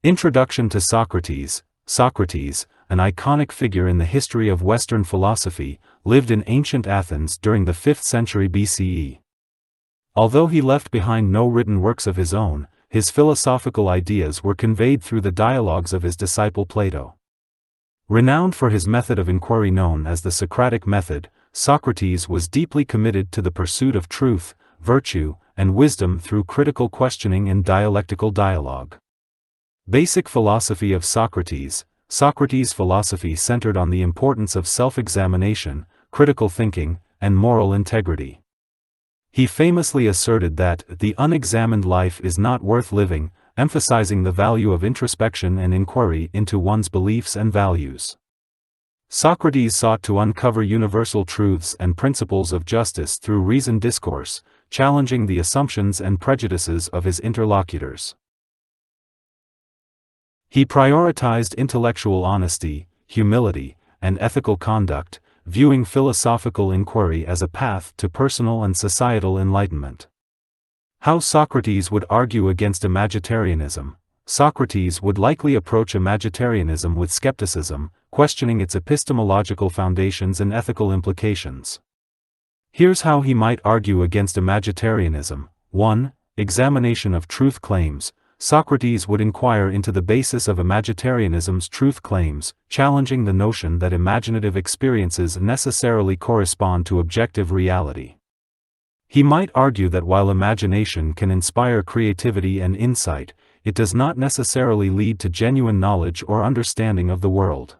Introduction to Socrates. Socrates, an iconic figure in the history of Western philosophy, lived in ancient Athens during the 5th century BCE. Although he left behind no written works of his own, his philosophical ideas were conveyed through the dialogues of his disciple Plato. Renowned for his method of inquiry known as the Socratic method, Socrates was deeply committed to the pursuit of truth, virtue, and wisdom through critical questioning and dialectical dialogue. Basic philosophy of Socrates. Socrates' philosophy centered on the importance of self-examination, critical thinking, and moral integrity. He famously asserted that the unexamined life is not worth living, emphasizing the value of introspection and inquiry into one's beliefs and values. Socrates sought to uncover universal truths and principles of justice through reasoned discourse, challenging the assumptions and prejudices of his interlocutors. He prioritized intellectual honesty, humility, and ethical conduct, viewing philosophical inquiry as a path to personal and societal enlightenment. How Socrates would argue against Imagitarianism. Socrates would likely approach Imagitarianism with skepticism, questioning its epistemological foundations and ethical implications. Here's how he might argue against Imagitarianism. 1. Examination of truth claims. Socrates would inquire into the basis of Imagitarianism's truth claims, challenging the notion that imaginative experiences necessarily correspond to objective reality. He might argue that while imagination can inspire creativity and insight, it does not necessarily lead to genuine knowledge or understanding of the world.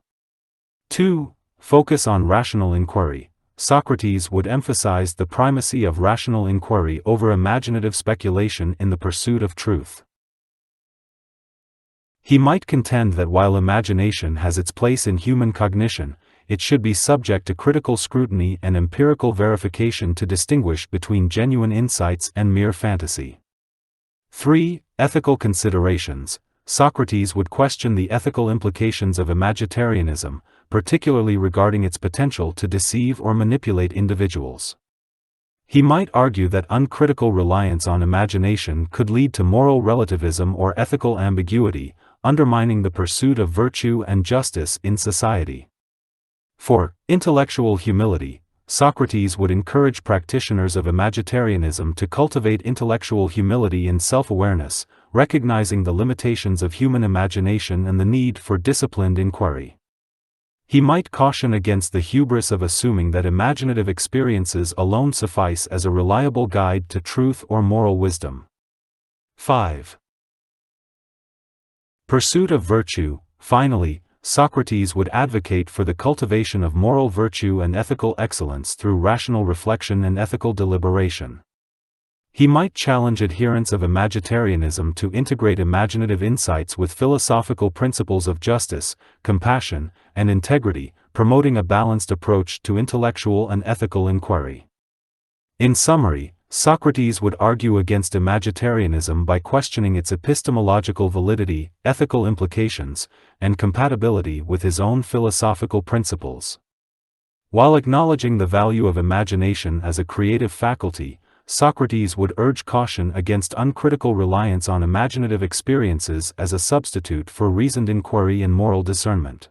2. Focus on rational inquiry. Socrates would emphasize the primacy of rational inquiry over imaginative speculation in the pursuit of truth. He might contend that while imagination has its place in human cognition, it should be subject to critical scrutiny and empirical verification to distinguish between genuine insights and mere fantasy. 3. Ethical considerations. Socrates would question the ethical implications of Imagitarianism, particularly regarding its potential to deceive or manipulate individuals. He might argue that uncritical reliance on imagination could lead to moral relativism or ethical ambiguity, undermining the pursuit of virtue and justice in society. 4. Intellectual humility. Socrates would encourage practitioners of Imagitarianism to cultivate intellectual humility and self-awareness, recognizing the limitations of human imagination and the need for disciplined inquiry. He might caution against the hubris of assuming that imaginative experiences alone suffice as a reliable guide to truth or moral wisdom. 5. Pursuit of virtue. Finally, Socrates would advocate for the cultivation of moral virtue and ethical excellence through rational reflection and ethical deliberation. He might challenge adherents of Imagitarianism to integrate imaginative insights with philosophical principles of justice, compassion, and integrity, promoting a balanced approach to intellectual and ethical inquiry. In summary, Socrates would argue against Imagitarianism by questioning its epistemological validity, ethical implications, and compatibility with his own philosophical principles. While acknowledging the value of imagination as a creative faculty, Socrates would urge caution against uncritical reliance on imaginative experiences as a substitute for reasoned inquiry and moral discernment.